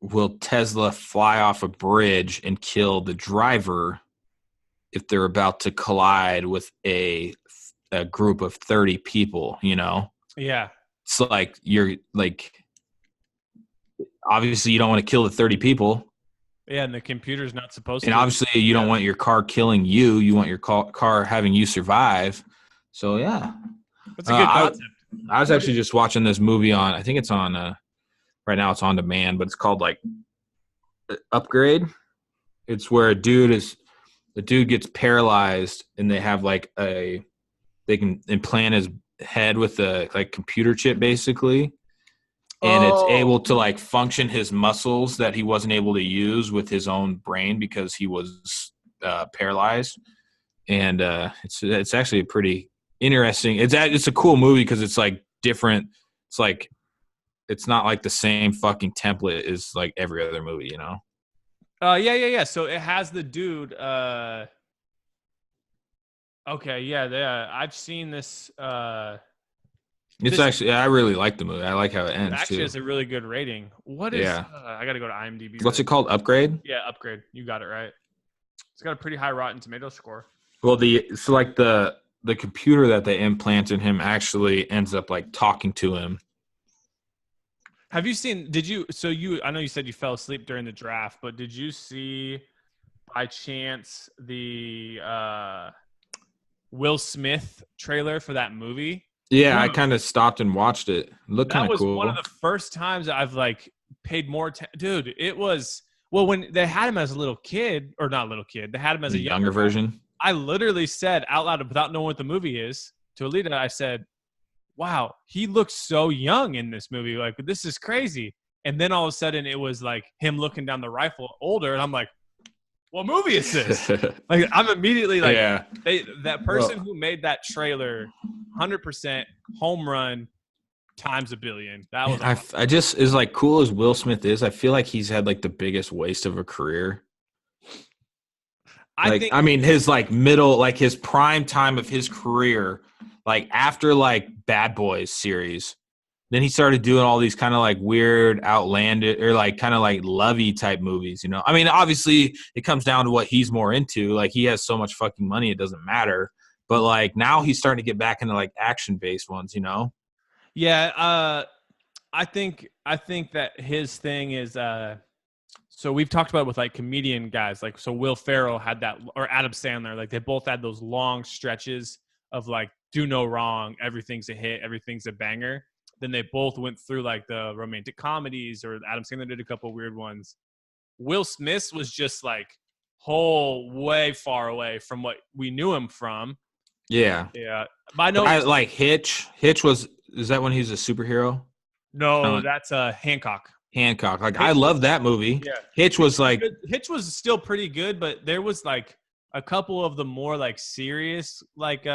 Speaker 2: will Tesla fly off a bridge and kill the driver if they're about to collide with a group of 30 people,
Speaker 1: Yeah.
Speaker 2: It's like you're like, obviously you don't want to kill the 30 people.
Speaker 1: Yeah, and the computer's not supposed
Speaker 2: to. And obviously you don't want your car killing you. You want your car having you survive. So, yeah.
Speaker 1: That's a good concept.
Speaker 2: I was actually just watching this movie on, I think it's on, right now it's on demand, but it's called like Upgrade. It's where the dude gets paralyzed and they have like they can implant his head with a like computer chip basically. And it's able to like function his muscles that he wasn't able to use with his own brain because he was paralyzed. And it's actually a pretty interesting. It's a cool movie because it's like different. It's like it's not like the same fucking template as like every other movie,
Speaker 1: Yeah. So it has the dude. Okay, yeah. I've seen this.
Speaker 2: It's actually, I really like the movie. I like how it ends
Speaker 1: actually
Speaker 2: too.
Speaker 1: has a really good rating. What is?
Speaker 2: Yeah.
Speaker 1: I got to go to IMDb.
Speaker 2: What's it called? Upgrade?
Speaker 1: Yeah, Upgrade. You got it right. It's got a pretty high Rotten Tomato score.
Speaker 2: Well, the computer that they implant in him actually ends up like talking to him.
Speaker 1: Have you seen? I know you said you fell asleep during the draft, but did you see by chance the Will Smith trailer for that movie?
Speaker 2: Yeah, I kind of stopped and watched it. It looked kind
Speaker 1: That
Speaker 2: of
Speaker 1: was
Speaker 2: cool.
Speaker 1: one of the first times I've like paid more attention. Dude, it was when they had him as a little kid, or not little kid, they had him as a
Speaker 2: younger version.
Speaker 1: I literally said out loud without knowing what the movie is to Alita, I said, wow, he looks so young in this movie. Like, this is crazy. And then all of a sudden it was like him looking down the rifle older. And I'm like, what movie is this? Like, I'm immediately like,
Speaker 2: yeah.
Speaker 1: That person who made that trailer, 100% home run times a billion. That was awesome.
Speaker 2: I just, as like cool as Will Smith is, I feel like he's had like the biggest waste of a career. I mean, his like middle, like his prime time of his career, like after like Bad Boys series, then he started doing all these kind of like weird, outlandish, or like kind of like lovey type movies, you know? I mean, obviously it comes down to what he's more into. Like he has so much fucking money, it doesn't matter. But like now he's starting to get back into like action based ones, you know?
Speaker 1: Yeah. I think that his thing is, so we've talked about it with like comedian guys, like, so Will Ferrell had that, or Adam Sandler, like they both had those long stretches of like, do no wrong, everything's a hit, everything's a banger. Then they both went through like the romantic comedies, or Adam Sandler did a couple weird ones. Will Smith was just like way far away from what we knew him from.
Speaker 2: Yeah.
Speaker 1: Yeah.
Speaker 2: I like Hitch. Is that when he's a superhero?
Speaker 1: No, that's Hancock.
Speaker 2: Hancock. Like, I love that movie.
Speaker 1: Yeah.
Speaker 2: Hitch was like...
Speaker 1: Hitch was still pretty good, but there was like a couple of the more like serious like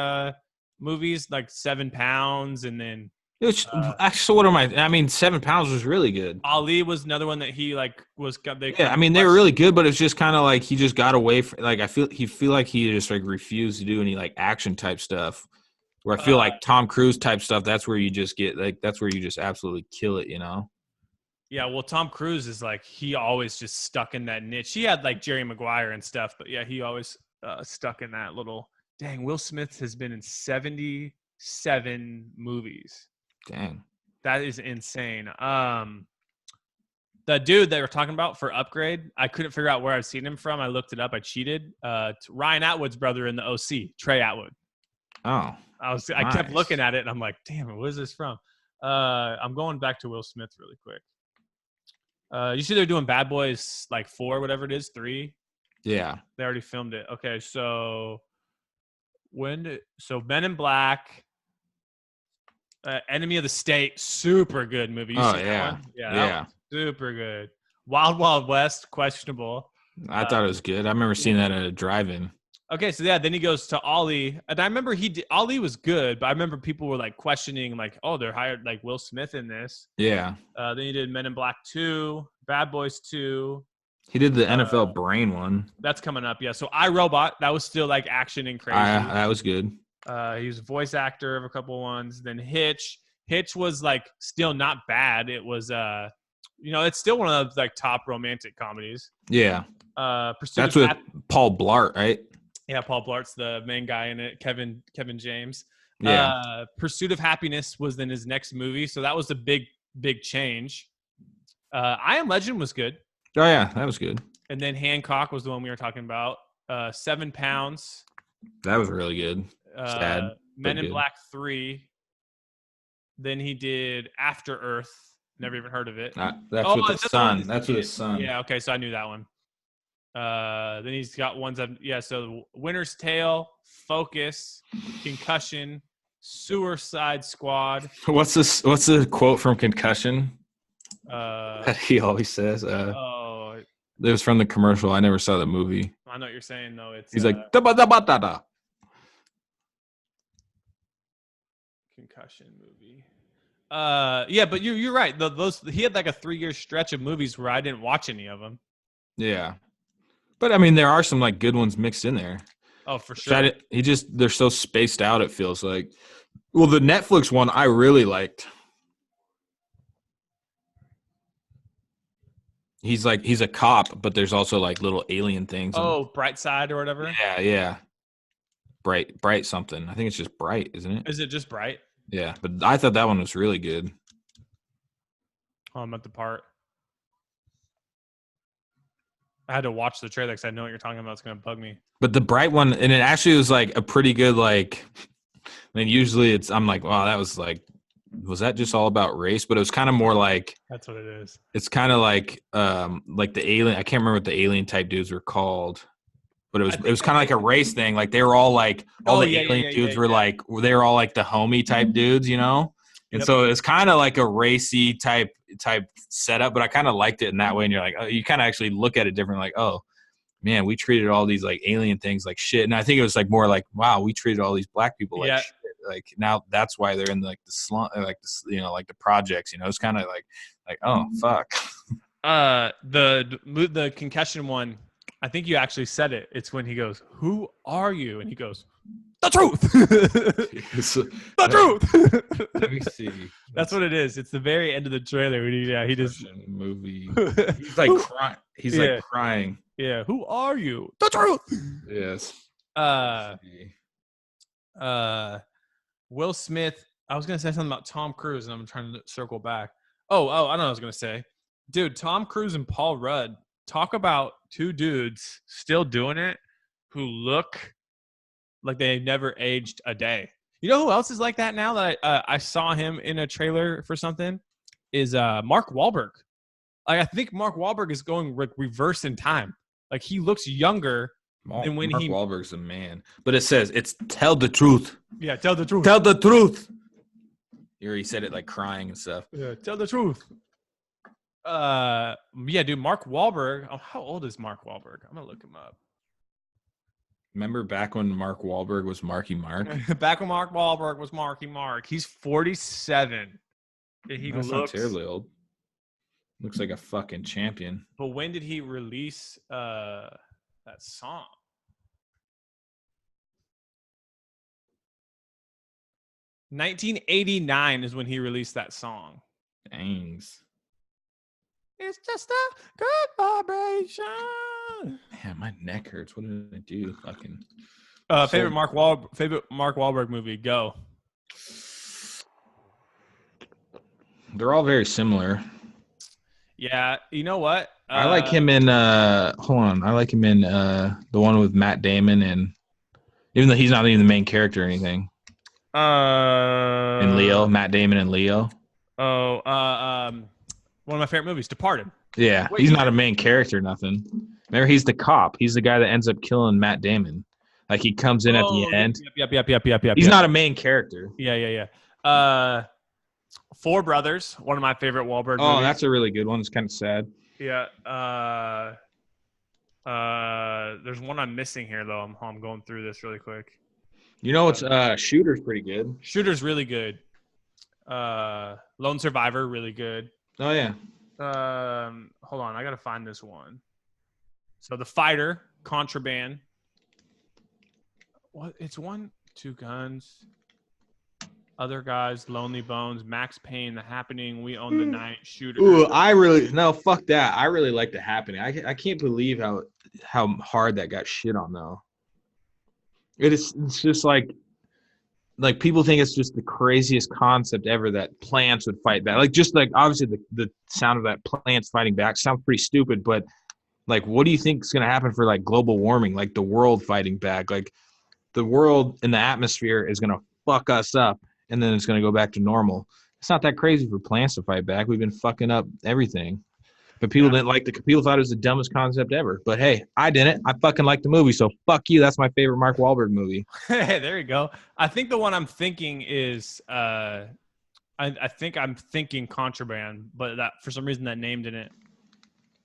Speaker 1: movies, like 7 Pounds, and then...
Speaker 2: so what am I mean, 7 Pounds was really good.
Speaker 1: Ali was another one that he like was...
Speaker 2: I mean, they were really good, but it's just kind of like he just got away from... Like, I feel like he just like refused to do any like action type stuff. Where I feel like Tom Cruise type stuff, that's where you just get like, that's where you just absolutely kill it, you know?
Speaker 1: Yeah, well, Tom Cruise is like, he always just stuck in that niche. He had like Jerry Maguire and stuff, but yeah, he always stuck in that little. Dang, Will Smith has been in 77 movies.
Speaker 2: Dang,
Speaker 1: that is insane. The dude that we're talking about for Upgrade, I couldn't figure out where I've seen him from. I looked it up. I cheated. Ryan Atwood's brother in the OC, Trey Atwood.
Speaker 2: Oh.
Speaker 1: I kept looking at it and I'm like, damn it, where's this from? I'm going back to Will Smith really quick. You see they're doing Bad Boys like 4, whatever it is, 3.
Speaker 2: Yeah.
Speaker 1: They already filmed it. Okay, so Men in Black, Enemy of the State, super good movie. You see that one? Yeah. Super good. Wild Wild West, questionable.
Speaker 2: I thought it was good. I remember seeing that at a drive-in.
Speaker 1: Okay, so yeah, then he goes to Ali, and I remember Ali was good, but I remember people were like questioning, like, oh, they're hired like Will Smith in this.
Speaker 2: Yeah.
Speaker 1: Then he did Men in Black 2, Bad Boys 2.
Speaker 2: He did the NFL Brain one.
Speaker 1: That's coming up, yeah. So iRobot, that was still like action and crazy.
Speaker 2: That was good.
Speaker 1: He was a voice actor of a couple ones. Then Hitch was like still not bad. It was it's still one of those like top romantic comedies.
Speaker 2: Yeah.
Speaker 1: That's
Speaker 2: with Paul Blart, right?
Speaker 1: Yeah, Paul Blart's the main guy in it. Kevin James.
Speaker 2: Yeah.
Speaker 1: Pursuit of Happiness was then his next movie, so that was a big change. I Am Legend was good.
Speaker 2: Oh yeah, that was good.
Speaker 1: And then Hancock was the one we were talking about. 7 Pounds.
Speaker 2: That was really good. Sad.
Speaker 1: Men in Black 3. Then he did After Earth. Never even heard of it.
Speaker 2: That's with the sun. That's with his son.
Speaker 1: Yeah, okay, so I knew that one. Then he's got ones that, so Winter's Tale, Focus, Concussion, Suicide Squad.
Speaker 2: What's the quote from Concussion? That he always says. It was from the commercial. I never saw the movie.
Speaker 1: I know what you're saying though.
Speaker 2: He's like da ba da ba da da.
Speaker 1: Concussion movie. Yeah, but you're right. He had like a 3-year stretch of movies where I didn't watch any of them.
Speaker 2: Yeah. But I mean, there are some like good ones mixed in there.
Speaker 1: Oh, for sure.
Speaker 2: They're so spaced out. It feels like. Well, the Netflix one I really liked. He's a cop, but there's also like little alien things.
Speaker 1: Oh, Bright Side or whatever.
Speaker 2: Yeah. Bright something. I think it's just Bright, isn't it?
Speaker 1: Is it just Bright?
Speaker 2: Yeah, but I thought that one was really good.
Speaker 1: Oh, I'm at the part. I had to watch the trailer because I know what you're talking about. It's going to bug me.
Speaker 2: But the Bright one, and it actually was like a pretty good, like, I mean, usually I'm like, wow, that was like, was that just all about race? But it was kind of more like,
Speaker 1: That's what it is.
Speaker 2: it's kind of like the alien, I can't remember what the alien type dudes were called, but it was kind of like a race thing. Like they were all like, alien dudes were like, they were all like the homie type dudes, you know? And so it's kind of like a racy type setup, but I kind of liked it in that way. And you're like, oh, you kind of actually look at it different, like, oh man, we treated all these like alien things like shit. And I think it was like more like, wow, we treated all these black people like shit. Like now that's why they're in like the slum, like the, you know, like the projects. You know, it's kind of like oh fuck.
Speaker 1: The concussion one, I think you actually said it. It's when he goes, "Who are you?" and he goes, "The truth." The truth.
Speaker 2: Let me see.
Speaker 1: That's what it is. It's the very end of the trailer. When he just
Speaker 2: movie. He's like crying. He's like crying.
Speaker 1: Yeah. Who are you? The truth.
Speaker 2: Yes.
Speaker 1: Will Smith. I was gonna say something about Tom Cruise, and I'm trying to circle back. Oh, I don't know what I was gonna say. Dude, Tom Cruise and Paul Rudd, talk about two dudes still doing it who look like they never aged a day. You know who else is like that now that I saw him in a trailer for something? Is Mark Wahlberg. Like, I think Mark Wahlberg is going reverse in time. Like he looks younger than when
Speaker 2: Mark Wahlberg's a man. But it says it's tell the truth.
Speaker 1: Yeah, tell the truth.
Speaker 2: Tell the truth. He said it like crying and stuff.
Speaker 1: Yeah, tell the truth. Yeah, dude, Mark Wahlberg. Oh, how old is Mark Wahlberg? I'm gonna look him up.
Speaker 2: Remember back when Mark Wahlberg was Marky Mark?
Speaker 1: Back when Mark Wahlberg was Marky Mark. He's 47.
Speaker 2: That's not terribly old. Looks like a fucking champion.
Speaker 1: But when did he release that song? $1989 is when he released that song.
Speaker 2: Dangs.
Speaker 1: It's just a good vibration.
Speaker 2: Man, my neck hurts. What did I do? Fucking.
Speaker 1: Favorite Mark Wahlberg movie? Go.
Speaker 2: They're all very similar.
Speaker 1: Yeah, you know what?
Speaker 2: I like him in. Hold on, I like him in the one with Matt Damon, and even though he's not even the main character or anything. In Leo, Matt Damon and Leo.
Speaker 1: Oh, one of my favorite movies, Departed.
Speaker 2: Yeah, he's not a main character, nothing. Remember, he's the cop. He's the guy that ends up killing Matt Damon. Like he comes in at the end.
Speaker 1: Yep.
Speaker 2: He's not a main character.
Speaker 1: Yeah. Four Brothers, one of my favorite Wahlberg movies.
Speaker 2: Oh, that's a really good one. It's kind of sad.
Speaker 1: Yeah. There's one I'm missing here though. I'm going through this really quick.
Speaker 2: You know, it's Shooter's pretty good.
Speaker 1: Shooter's really good. Lone Survivor, really good.
Speaker 2: Oh yeah.
Speaker 1: Hold on, I gotta find this one. So The Fighter, Contraband. What? It's 1, 2 Guns. Other Guys, Lonely Bones, Max Payne, The Happening, We Own the Night, Shooter.
Speaker 2: Ooh, fuck that. I really like The Happening. I can't believe how hard that got shit on though. It's just like people think it's just the craziest concept ever that plants would fight back. Like just like obviously the sound of that plants fighting back sounds pretty stupid, but like what do you think is gonna happen for like global warming, like the world fighting back? Like the world and the atmosphere is gonna fuck us up and then it's gonna go back to normal. It's not that crazy for plants to fight back. We've been fucking up everything. But people didn't like people thought it was the dumbest concept ever. But hey, I didn't. I fucking like the movie, so fuck you. That's my favorite Mark Wahlberg movie.
Speaker 1: Hey, there you go. I think the one I'm thinking is I think I'm thinking Contraband, but that for some reason that name didn't.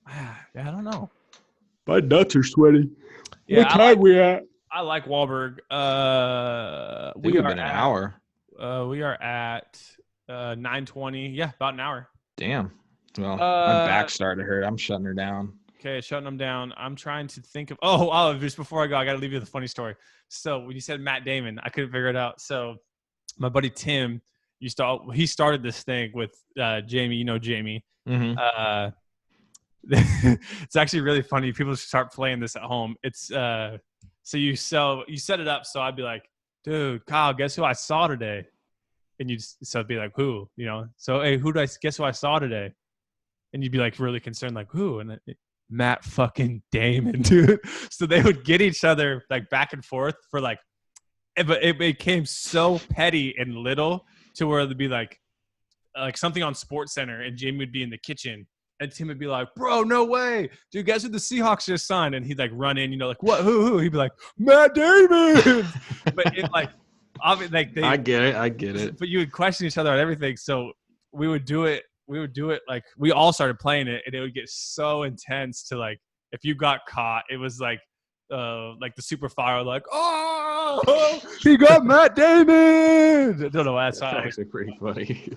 Speaker 1: Yeah, I don't know.
Speaker 2: My nuts are sweaty.
Speaker 1: Yeah,
Speaker 2: what time we at?
Speaker 1: I like Wahlberg.
Speaker 2: We are been an hour.
Speaker 1: We are at 9:20. Yeah, about an hour.
Speaker 2: Damn. Well, my back's starting to hurt. I'm shutting her down.
Speaker 1: Okay, shutting them down. I'm trying to think of. Oh, just before I go, I got to leave you the funny story. So when you said Matt Damon, I couldn't figure it out. So my buddy Tim he started this thing with Jamie. You know Jamie.
Speaker 2: Mm-hmm.
Speaker 1: It's actually really funny. People start playing this at home. It's so you set it up. So I'd be like, dude, Kyle, guess who I saw today? And so it'd be like, who? You know? So hey, guess who I saw today? And you'd be like really concerned, like who? And Matt fucking Damon, dude. So they would get each other like back and forth for like, but it became so petty and little to where it'd be like something on Sports Center, and Jamie would be in the kitchen, and Tim would be like, "Bro, no way, dude! Guess who the Seahawks just signed?" And he'd like run in, you know, like what? Who? He'd be like, "Matt Damon." But it like, obviously, like
Speaker 2: I get it.
Speaker 1: But you would question each other on everything, so we would do it. Like we all started playing it, and it would get so intense to like if you got caught, it was like the super fire, like oh, he got Matt Damon. I don't know why that's
Speaker 2: actually pretty funny.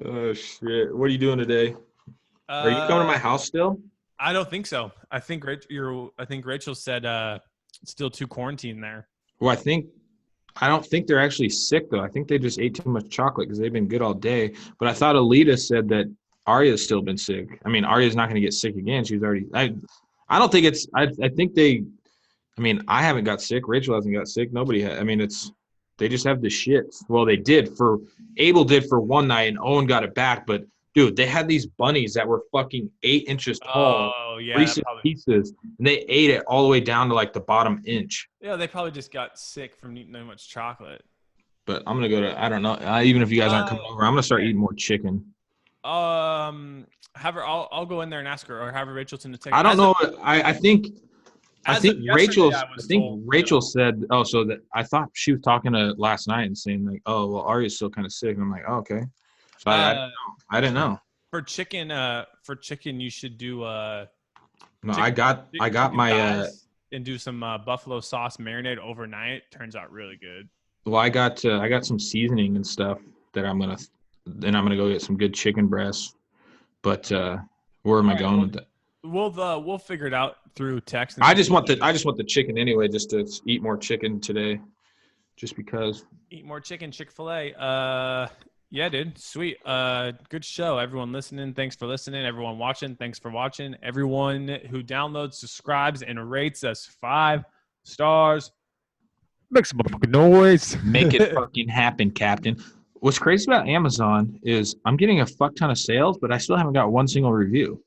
Speaker 2: Oh shit! What are you doing today? Are you coming to my house still?
Speaker 1: I don't think so. I think Rachel said still 2 quarantine there.
Speaker 2: Well, I don't think they're actually sick though. I think they just ate too much chocolate because they've been good all day. But I thought Alita said that Arya's still been sick. I mean, Arya's not going to get sick again. She's already. I don't think it's. I think they. I mean, I haven't got sick. Rachel hasn't got sick. Nobody has. I mean, they just have the shit. Well, they did Abel did for one night, and Owen got it back. But dude, they had these bunnies that were fucking 8 inches tall.
Speaker 1: Oh yeah,
Speaker 2: Reese's Pieces, and they ate it all the way down to like the bottom inch.
Speaker 1: Yeah, they probably just got sick from eating too much chocolate.
Speaker 2: But I'm gonna go to. I don't know. Even if you guys aren't coming over, I'm gonna start eating more chicken.
Speaker 1: Have her. I'll go in there and ask her, or have her Rachelton to take.
Speaker 2: I don't know. I think Rachel said. Oh, so that I thought she was talking to last night and saying like, oh well, Arya's still kind of sick. And I'm like, oh, okay. So I didn't know.
Speaker 1: For chicken, you should do.
Speaker 2: No, I got my.
Speaker 1: And do some buffalo sauce marinade overnight. Turns out really good.
Speaker 2: Well, I got some seasoning and stuff that I'm gonna go get some good chicken breasts. But where am I going with that?
Speaker 1: We'll figure it out through text.
Speaker 2: I just want the chicken anyway, just to eat more chicken today, just because.
Speaker 1: Eat more chicken, Chick-fil-A. Yeah, dude, sweet. Good show. Everyone listening, thanks for listening. Everyone watching, thanks for watching. Everyone who downloads, subscribes, and rates us 5 stars. Make some motherfucking noise.
Speaker 2: Make it fucking happen, Captain. What's crazy about Amazon is I'm getting a fuck ton of sales, but I still haven't got one single review.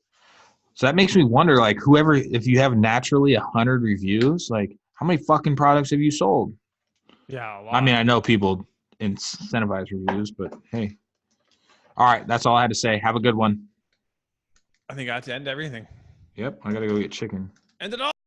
Speaker 2: So that makes me wonder, like, if you have naturally 100 reviews, like, how many fucking products have you sold?
Speaker 1: Yeah, a lot.
Speaker 2: I mean, I know people incentivize reviews, but hey. All right, that's all I had to say. Have a good one.
Speaker 1: I think I had to end everything.
Speaker 2: Yep, I got to go get chicken.
Speaker 1: End it all.